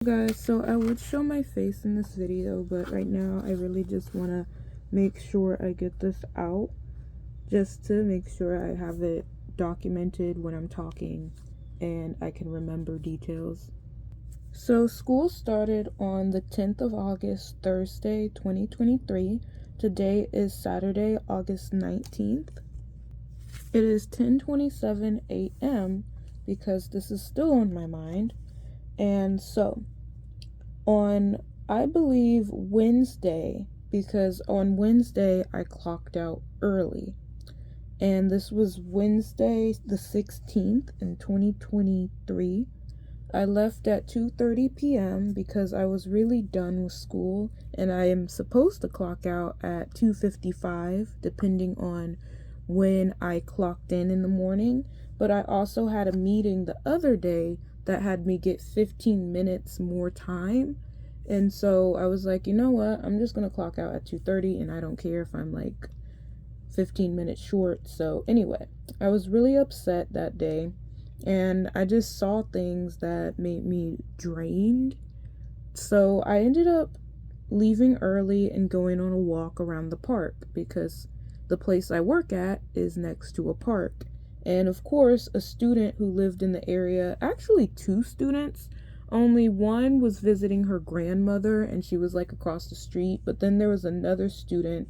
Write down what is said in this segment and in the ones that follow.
Guys, so I would show my face in this video, but right now I really just want to make sure I get this out, just to make sure I have it documented when I'm talking and I can remember details. So school started on the 10th of August, Thursday, 2023. Today is Saturday, August 19th. It is 10:27 a.m. because this is still on my mind. And so on, I believe, Wednesday, because on Wednesday I clocked out early, and this was Wednesday the 16th in 2023. I left at 2:30 p.m. because I was really done with school, and I am supposed to clock out at 2:55 depending on when I clocked in the morning. But I also had a meeting the other day that had me get 15 minutes more time, and so I was like, you know what, I'm just gonna clock out at 2:30 and I don't care if I'm like 15 minutes short. So anyway, I was really upset that day, and I just saw things that made me drained. So I ended up leaving early and going on a walk around the park because the place I work at is next to a park. And of course, a student who lived in the area, actually two students, only one was visiting her grandmother and she was like across the street, but then there was another student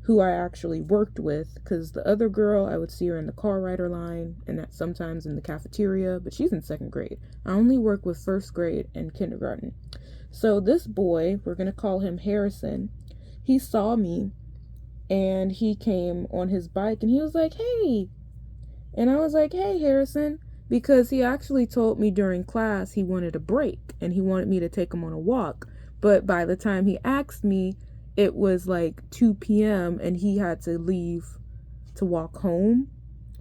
who I actually worked with, because the other girl, I would see her in the car rider line and sometimes in the cafeteria, but she's in second grade. I only work with first grade and kindergarten. So this boy, we're going to call him Harrison, he saw me and he came on his bike and he was like, hey. And I was like, hey, Harrison, because he actually told me during class he wanted a break and he wanted me to take him on a walk. But by the time he asked me, it was like 2 p.m. and he had to leave to walk home.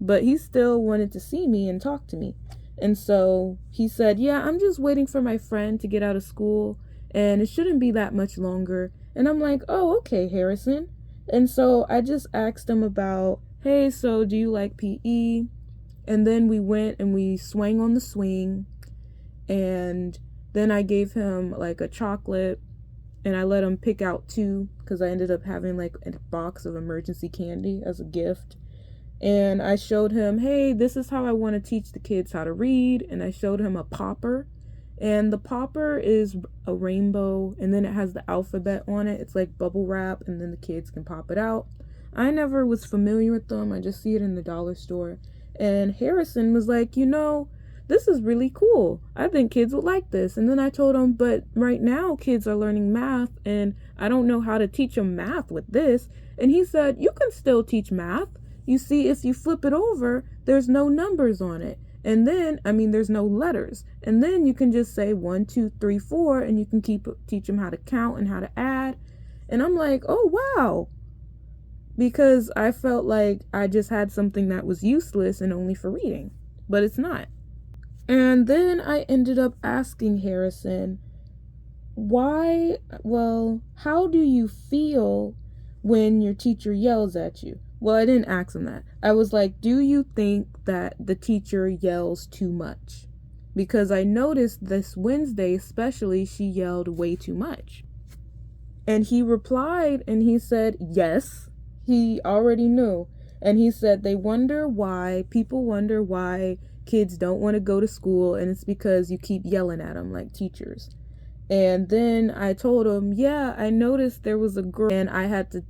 But he still wanted to see me and talk to me. And so he said, yeah, I'm just waiting for my friend to get out of school and it shouldn't be that much longer. And I'm like, oh, okay, Harrison. And so I just asked him about, hey, so do you like PE? And then we went and we swang on the swing. And then I gave him like a chocolate and I let him pick out two because I ended up having like a box of emergency candy as a gift. And I showed him, hey, this is how I want to teach the kids how to read. And I showed him a popper. And the popper is a rainbow and then it has the alphabet on it. It's like bubble wrap and then the kids can pop it out. I never was familiar with them. I just see it in the dollar store. And Harrison was like, you know, this is really cool. I think kids would like this. And then I told him, but right now kids are learning math and I don't know how to teach them math with this. And he said, you can still teach math. You see, if you flip it over, there's no numbers on it. And then, there's no letters. And then you can just say 1, 2, 3, 4, and you can teach them how to count and how to add. And I'm like, oh, wow. Because I felt like I just had something that was useless and only for reading. But it's not. And then I ended up asking Harrison, how do you feel when your teacher yells at you? Well, I didn't ask him that. I was like, do you think that the teacher yells too much? Because I noticed this Wednesday especially, she yelled way too much. And he replied and he said, yes, he already knew. And he said, people wonder why kids don't want to go to school, and it's because you keep yelling at them like teachers. And then I told him, yeah, I noticed there was a girl and I had to